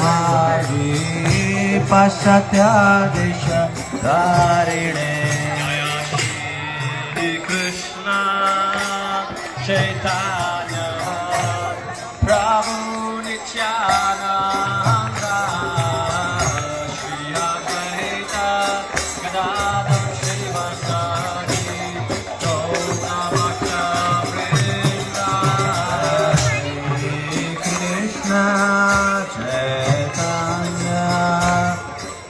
वारी पाश्चात्य देश धारिणे श्री कृष्ण चैतन्य प्रभु नित्यानंद श्री अद्वैत गदाधर श्रीवासादि गौरभक्त वृंद श्री कृष्ण चैतन्य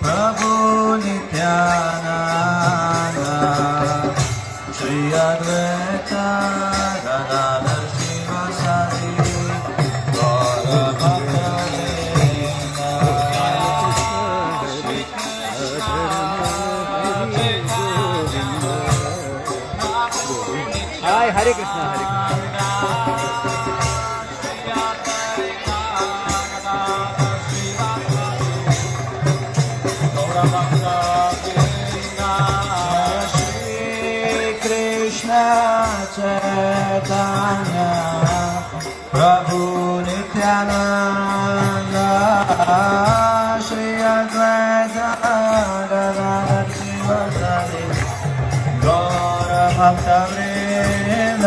प्रभु नित्यानंद श्री अद्वैत गदाधर श्रीवासादि गौरभक्त वृंद श्री कृष्ण हाय हरे कृष्णा हरे कृष्ण चैतन्य प्रभु नित्यानंद श्री अद्वैत गदाधर श्रीवासादि गौरभक्त वृंद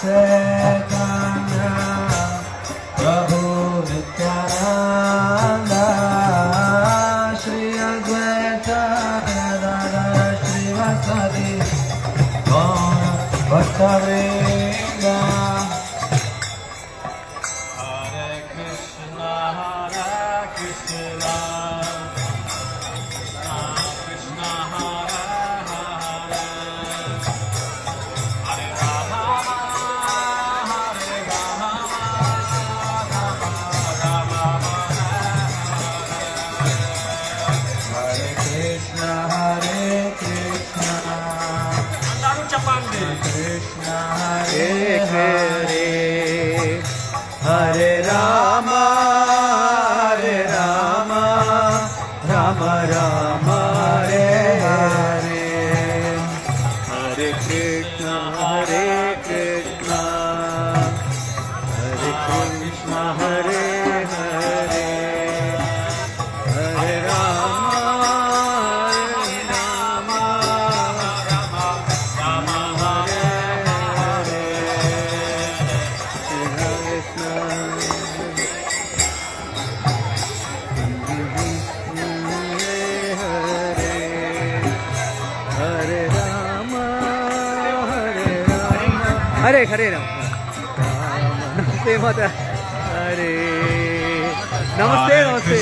चैतन्य प्रभु नित्यानंद श्री अद्वैत गदाधर श्रीवासादि गौरभक्त वृंद हरे कृष्ण कृष्ण कृष्ण हरे हरे हरे राम हरे राम राम राम हरे कृष्ण कृष्ण कृष्ण हरे हरे हरे राम राम राम हरे हरे हरे कृष्ण हरे कृष्ण हरे हरे हरे राम राम हरे हरे हरे कृष्ण हरे राम हरे हरे राम नमस्ते माता हरे नमस्ते नमस्ते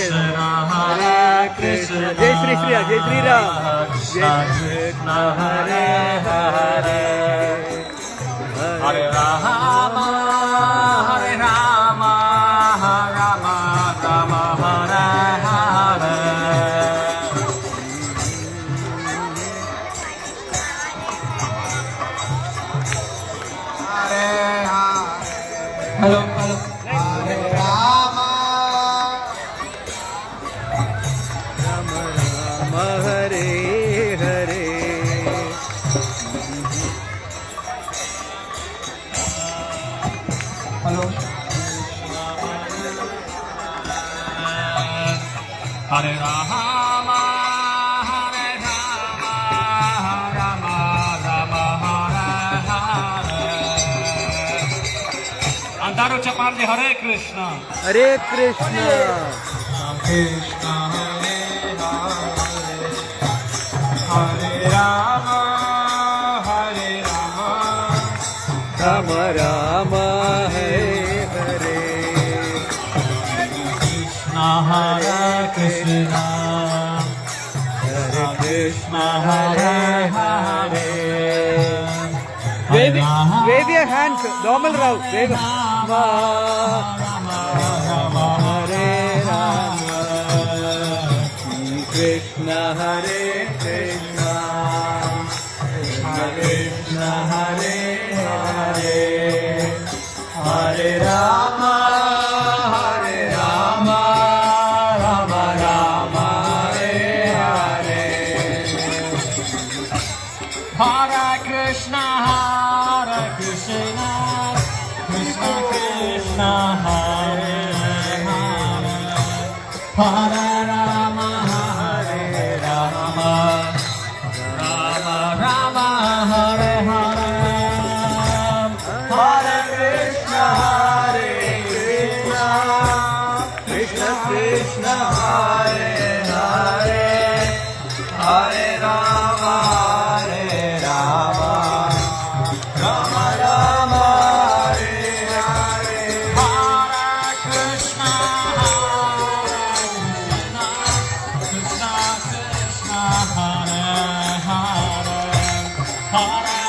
हरे कृष्ण जय श्री श्री जय Shri Ram Krishna Krishna Hare Hare Hare Ram Ram Ram Hare Hare hello hello Hare Ram Ram Ram Hare Hare hello Hare Ram Hare Ram Ram Ram Hare Hare अंधारो चपाल दे Hare Krishna Hare Krishna Krishna Hare Hare Ram Ram Ram Hare Hare Krishna Hare Krishna Hare Krishna Hare Hare wave your hands Domal Rao wave Hare Ram Krishna Hare Krishna Krishna Hare Hare Hare Rama Rama Rama Hare Hare Hare Krishna Krishna Krishna Hare Hare Hare Rama Hare Rama Rama Rama Hare Hare Hare Krishna Krishna Krishna Hare Hare Hare Rama Rama Rama Hare Hare Hare Krishna Krishna Krishna Hare Hare Hare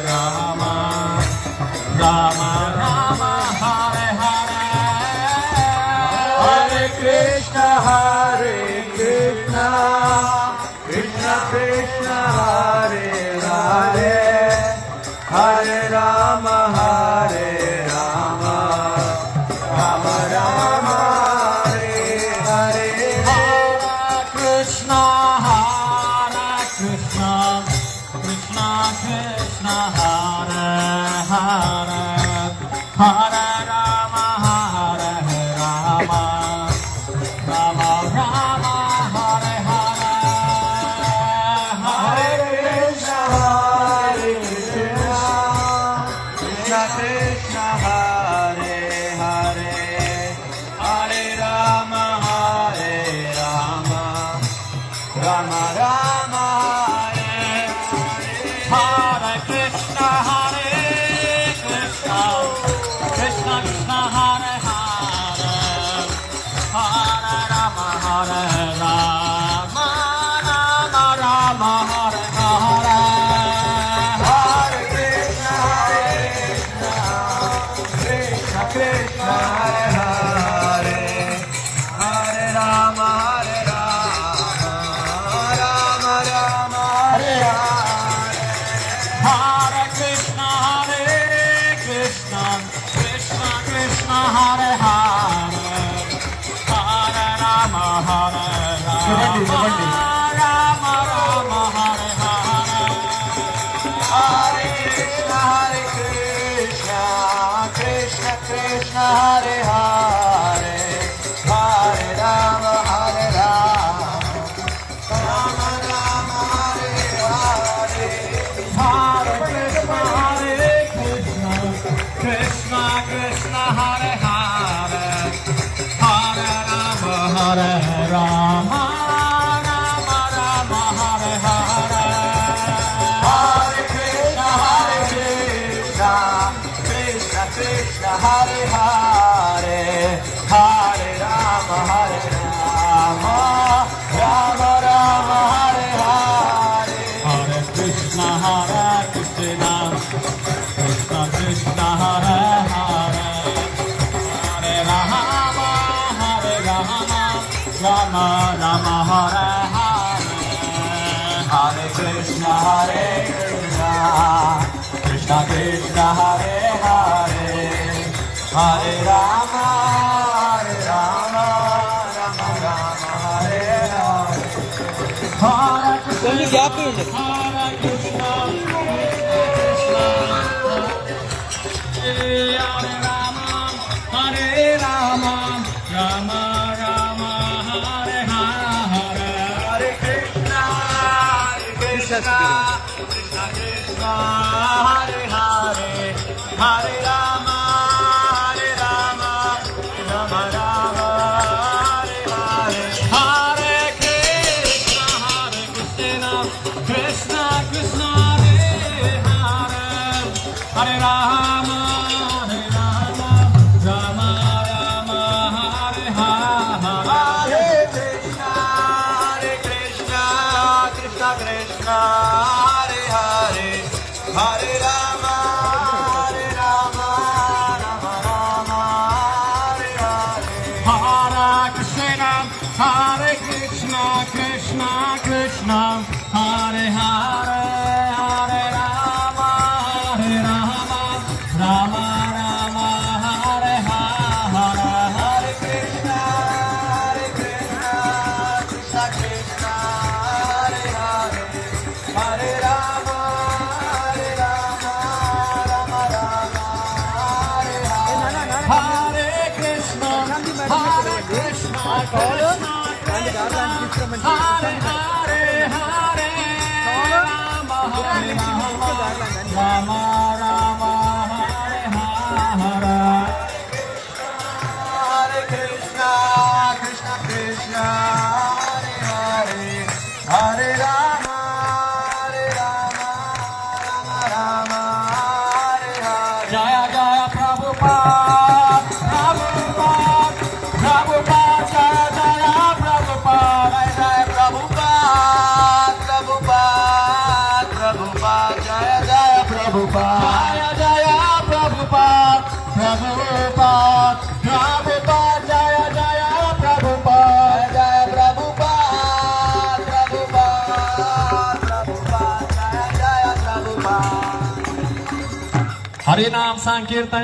Rama Rama Rama Hare Hare Hare Krishna Krishna Krishna Hare Hare Hare Rama Rama Rama Hare Hare Hare Krishna Krishna Krishna Krishna Hare Hare Hare Rama Rama Rama Rama Hare Hare Hare Krishna Krishna Krishna Hare Hare Hare Rama Rama Rama Hare Hare Krishna Krishna Krishna Hare Hare Hare Rama Rama Rama Hare Hare Hare Krishna Krishna Krishna Hare Hare Hare Rama Rama Rama Hare Hare Hare Krishna Krishna Krishna Krishna Hare Hare Hare Rama Rama Rama Hare Hare Hare Krishna Krishna Krishna Hare Hare Hare Rama Rama Rama Hare Hare Hare Krishna Krishna Krishna Hare Hare Hare Rama Rama Rama Hare Hare Hare Krishna Krishna Krishna Hare Hare Hare Rama Rama Rama Hare Hare Hare Krishna Krishna Krishna Hare Hare Hare Rama Rama Rama Hare Hare Hare Krishna Krishna Krishna Hare Hare Hare Rama Rama Rama Hare Hare Hare కొంచెం gap ఇవ్వండి. Hare Krishna Hare Rama Rama Rama Hare Hare Hare Krishna Krishna Krishna Hare Hare Hare Rama Rama Rama Hare Hare Hare Krishna Krishna Krishna Hare Hare Hare Rama Rama Rama Hare Hare Hare Krishna Krishna Krishna Hare Hare Hare Rama Rama Rama Hare Hare Hare Krishna Krishna Krishna Hare Hare Rama Rama Hare Hare Hare Krishna, Krishna Krishna, Hare Hare, Hare Rama, Rama Rama, Hare Hare. Jaya Jaya Prabhupada Prabhupada Prabhupada Jaya Jaya Prabhupada Jai Prabhupada, Prabhupada, Prabhupada, Jaya Jaya Prabhupada. Jaya Jaya Prabhupada Prabhupada Prabhupada Jaya Jaya Prabhupada Jaya Prabhupada, Prabhupada, Prabhupada, Jaya Jaya Prabhupada. Harinam Sankirtan